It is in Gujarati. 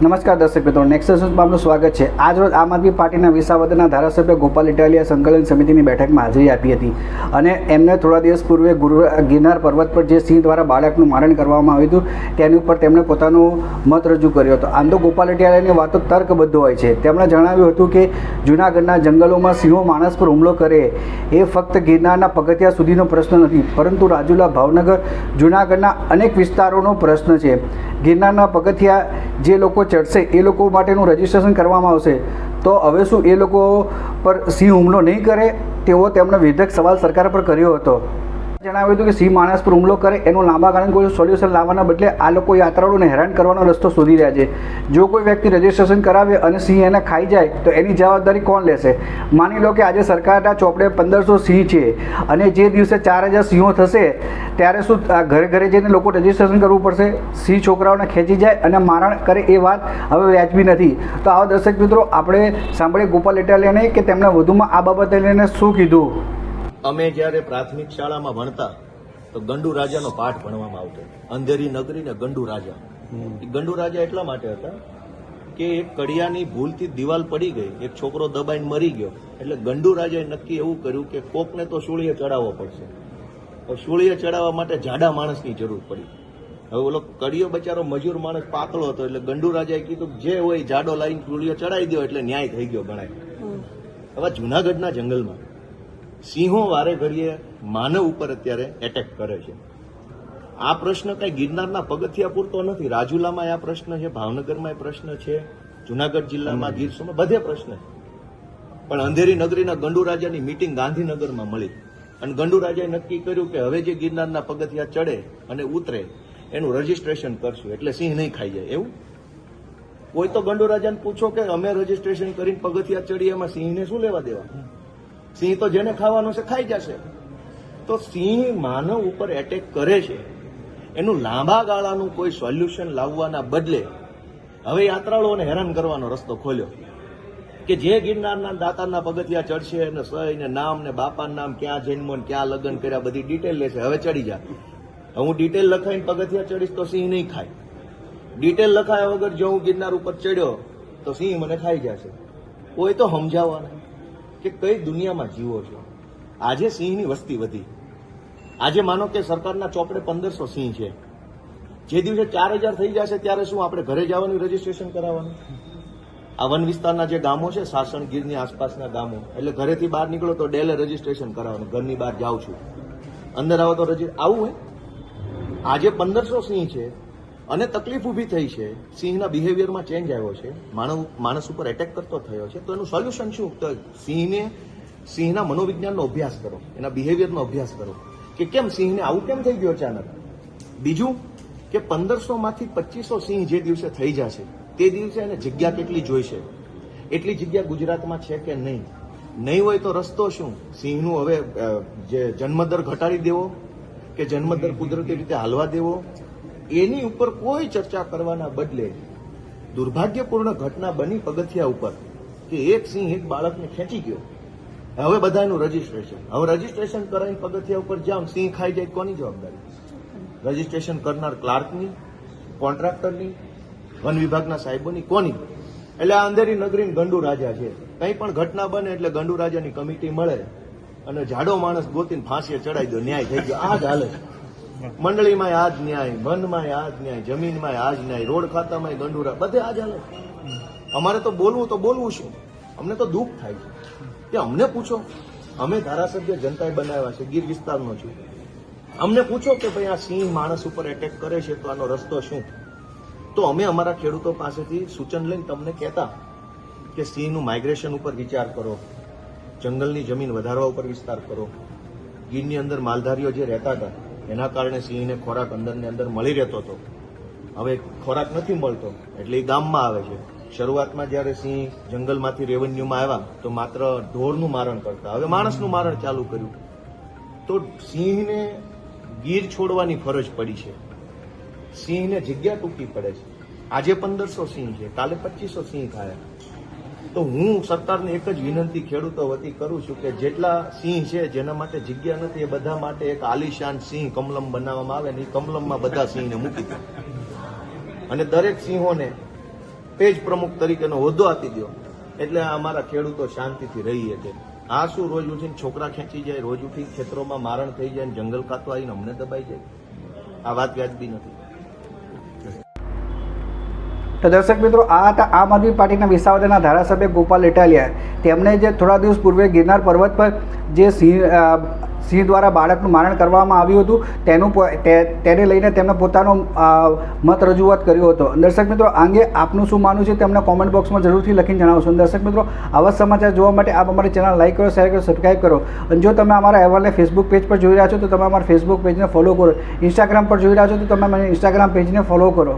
નમસ્કાર દર્શક મિત્રો, નેક્સસ ન્યૂઝમાં આપનું સ્વાગત છે। આજ રોજ આમ આદમી પાર્ટીના વિસાવદરના ધારાસભ્ય ગોપાલ ઇટાલિયાએ સંકલન સમિતિની બેઠકમાં હાજરી આપી હતી અને એમને થોડા દિવસ પૂર્વે ગિરનાર પર્વત પર જે સિંહ દ્વારા બાળકનું મારણ કરવામાં આવ્યું હતું તેની ઉપર તેમણે પોતાનો મત રજૂ કર્યો હતો। આમ તો ગોપાલ ઇટાલિયાની વાતો તર્કબદ્ધ હોય છે। તેમણે જણાવ્યું હતું કે જૂનાગઢના જંગલોમાં સિંહો માણસ પર હુમલો કરે એ ફક્ત ગિરનારના પગથિયા સુધીનો પ્રશ્ન નથી, પરંતુ રાજુલા, ભાવનગર, જૂનાગઢના અનેક વિસ્તારોનો પ્રશ્ન છે। ગિરનારના પગથિયા જે લોકો ચડશે એ લોકો માટેનું રજિસ્ટ્રેશન કરવામાં આવશે, તો હવે શું એ લોકો પર સિંહ હુમલો નહીં કરે? તેવો તેમણે વિધેયક સવાલ સરકાર પર કર્યો હતો। જણાવ્યું હતું કે સિંહ માણસ પર હુમલો કરે એનું લાંબા ગાળે કોઈ સોલ્યુશન લાવવાના બદલે આ લોકો યાત્રાળુઓને હેરાન કરવાનો રસ્તો શોધી રહ્યા છે। જો કોઈ વ્યક્તિ રજિસ્ટ્રેશન કરાવે અને સિંહ એને ખાઈ જાય તો એની જવાબદારી કોણ લેશે? માની લો કે આજે સરકારના ચોપડે 1500 સિંહ છે અને જે દિવસે 4000 સિંહો થશે ત્યારે શું ઘરે ઘરે જઈને લોકો રજિસ્ટ્રેશન કરવું પડશે? સિંહ છોકરાઓને ખેંચી જાય અને મારણ કરે એ વાત હવે વ્યાજબી નથી। તો આવા દર્શક મિત્રો, આપણે સાંભળીએ ગોપાલ ઇટાલિયાને કે તેમણે વધુમાં આ બાબતે લઈને શું કીધું। અમે જ્યારે પ્રાથમિક શાળામાં ભણતા તો ગંડુ રાજાનો પાઠ ભણવામાં આવતો। અંધેરી નગરી ને ગંડુ રાજા। એ ગંડુ રાજા એટલા માટે હતા કે એક કડિયાની ભૂલથી દિવાલ પડી ગઈ, એક છોકરો દબાઈને મરી ગયો, એટલે ગંડુ રાજાએ નક્કી એવું કર્યું કે કોકને તો શૂળીએ ચડાવવો પડશે। તો શૂળીએ ચડાવવા માટે જાડા માણસની જરૂર પડી। હવે ઓલો કડિયો બચારો મજૂર માણસ પાતળો હતો, એટલે ગંડુ રાજાએ કીધું જે હોય જાડો લાઈન શૂળીએ ચડાવી દો એટલે ન્યાય થઈ ગયો ગણાય। હવે જૂનાગઢના જંગલમાં સિંહો વારે ઘડીએ માનવ ઉપર અત્યારે એટેક કરે છે। આ પ્રશ્ન કઈ ગિરનારના પગથિયા પૂરતો નથી, રાજુલામાં આ પ્રશ્ન છે, ભાવનગરમાં એ પ્રશ્ન છે, જુનાગઢ જિલ્લામાં, ગીર સોમનાથ બધે પ્રશ્ન છે। પણ અંધેરી નગરીના ગંડુ રાજાની મીટિંગ ગાંધીનગરમાં મળી અને ગંડુ રાજાએ નક્કી કર્યું કે હવે જે ગિરનારના પગથિયા ચડે અને ઉતરે એનું રજીસ્ટ્રેશન કરશું એટલે સિંહ નહીં ખાઈ જાય। એવું કોઈ તો ગંડુ રાજાને પૂછો કે અમે રજીસ્ટ્રેશન કરીને પગથિયા ચડીએ એમાં સિંહને શું લેવા દેવા? સિંહ તો જેને ખાવાનું છે ખાઈ જશે। તો સિંહ માનવ ઉપર એટેક કરે છે, એનું લાંબા ગાળાનું કોઈ સોલ્યુશન લાવવાના બદલે હવે યાત્રાળુઓને હેરાન કરવાનો રસ્તો ખોલ્યો કે જે ગિરનારના દાતારના પગથિયા ચડશે અને સહી ને નામ ને બાપાનું નામ, ક્યાં જન્મો ને ક્યાં લગ્ન કર્યા બધી ડિટેલ લેશે। હવે ચડી જા, હું ડિટેલ લખાઈને પગથિયા ચડીશ તો સિંહ નહીં ખાય। ડિટેલ લખાયા વગર જો હું ગિરનાર ઉપર ચડ્યો તો સિંહ મને ખાઈ જશે। કોઈ તો સમજાવવાના કે કઈ દુનિયામાં જીવો છો? આજે સિંહની વસ્તી વધી, આજે માનો કે સરકારના ચોપડે 1500 સિંહ છે, જે દિવસે 4000 થઈ જશે ત્યારે શું આપણે ઘરે જવાનું રજીસ્ટ્રેશન કરાવવાનું? આ વન વિસ્તારના જે ગામો છે, સાસણ ગીરની આસપાસના ગામો, એટલે ઘરેથી બહાર નીકળો તો ડેલે રજીસ્ટ્રેશન કરાવવાનું, ઘરની બહાર જાઉં છું, અંદર આવો તો આવું હોય? આજે 1500 સિંહ છે અને તકલીફ ઊભી થઈ છે, સિંહના બિહેવિયરમાં ચેન્જ આવ્યો છે, માણસ ઉપર એટેક કરતો થયો છે, તો એનું સોલ્યુશન શું? તો સિંહના મનોવિજ્ઞાનનો અભ્યાસ કરો, એના બિહેવિયરનો અભ્યાસ કરો કે કેમ સિંહને આવું કેમ થઈ ગયું અચાનક। બીજું કે 1500 માંથી 2500 સિંહ જે દિવસે થઈ જશે તે દિવસે એને જગ્યા કેટલી જોઈશે, એટલી જગ્યા ગુજરાતમાં છે કે નહીં? નહીં હોય તો રસ્તો શું? સિંહનું હવે જે જન્મદર ઘટાડી દેવો કે જન્મદર કુદરતી રીતે હાલવા દેવો, એની ઉપર કોઈ ચર્ચા કરવાના બદલે દુર્ભાગ્યપૂર્ણ ઘટના બની પગથિયા ઉપર કે એક સિંહ એક બાળકને ખેંચી ગયો। હવે બધાનું રજીસ્ટ્રેશન, હવે રજીસ્ટ્રેશન કરાવીને પગથિયા ઉપર જાઓ, સિંહ ખાઈ જાય કોની જવાબદારી? રજીસ્ટ્રેશન કરનાર ક્લાર્કની, કોન્ટ્રાક્ટરની, વન વિભાગના સાહેબોની, કોની? એટલે આ અંધેરી નગરી ગંડુ રાજા છે, કંઈ પણ ઘટના બને એટલે ગંડુ રાજાની કમિટી મળે અને જાડો માણસ ગોતીને ફાંસીએ ચડાવી દો, ન્યાય થઈ ગયો। આ જ હાલે છે મંડળીમાં આ જ ન્યાય, વનમાં આ જ ન્યાય, જમીનમાં આ જ ન્યાય, રોડ ખાતામાં ગંડુરા, બધે આ જ હાલે। અમારે તો બોલવું શું? અમને તો દુઃખ થાય છે કે અમને પૂછો, અમે ધારાસભ્ય જનતાએ બનાવ્યા છે, ગીર વિસ્તારનો છું, અમને પૂછો કે ભાઈ આ સિંહ માણસ ઉપર એટેક કરે છે તો આનો રસ્તો શું? તો અમે અમારા ખેડૂતો પાસેથી સૂચન લઈને તમને કહેતા કે સિંહનું માઇગ્રેશન ઉપર વિચાર કરો, જંગલની જમીન વધારવા ઉપર વિસ્તાર કરો। ગીરની અંદર માલધારીઓ જે રહેતા હતા એના કારણે સિંહને ખોરાક અંદરને અંદર મળી રહેતો હતો, હવે ખોરાક નથી મળતો એટલે એ ગામમાં આવે છે। શરૂઆતમાં જ્યારે સિંહ જંગલમાંથી રેવન્યુમાં આવ્યા તો માત્ર ઢોરનું મારણ કરતા, હવે માણસનું મારણ ચાલુ કર્યું, તો સિંહને ગીર છોડવાની ફરજ પડી છે, સિંહને જગ્યા ટૂંકી પડે છે। આજે 1500 સિંહ છે, કાલે 2500 સિંહ ખાયા। તો હું સરકારને એક જ વિનંતી ખેડૂતો વતી કરું છું કે જેટલા સિંહ છે જેના માટે જગ્યા નથી એ બધા માટે એક આલિશાન સિંહ કમલમ બનાવવામાં આવે ને એ કમલમમાં બધા સિંહને મૂકી દે અને દરેક સિંહોને પેજ પ્રમુખ તરીકેનો હોદ્દો આપી દો એટલે અમારા ખેડૂતો શાંતિથી રહી શકે. આ શું રોજ ઉઠીને છોકરા ખેંચી જાય, રોજ ઉઠીને ખેતરોમાં મારણ થઈ જાય, જંગલ કાતો આવીને અમને દબાઈ જાય, આ વાત વ્યાજબી નથી. તો દર્શક મિત્રો, આ હતા આમ આદમી પાર્ટીના વિસાવદરના ધારાસભ્ય ગોપાલ ઇટાલિયા. તેમણે જે થોડા દિવસ પૂર્વે ગિરનાર પર્વત પર જે સિંહ દ્વારા બાળકનું મારણ કરવામાં આવ્યું હતું તેને લઈને તેમણે પોતાનો મત રજૂઆત કર્યો હતો. દર્શક મિત્રો, આ અંગે આપનું શું માનવું છે તેમને કોમેન્ટ બોક્સમાં જરૂરથી લખીને જણાવશો. દર્શક મિત્રો, આવા સમાચાર જોવા માટે આપ અમારી ચેનલ લાઈક કરો, શેર કરો, સબસ્ક્રાઈબ કરો. અને જો તમે અમારા અહેવાલને ફેસબુક પેજ પર જોઈ રહ્યા છો તો તમે અમારા ફેસબુક પેજને ફોલો કરો. ઇન્સ્ટાગ્રામ પર જોઈ રહ્યા છો તો તમે મને ઇન્સ્ટાગ્રામ પેજને ફોલો કરો.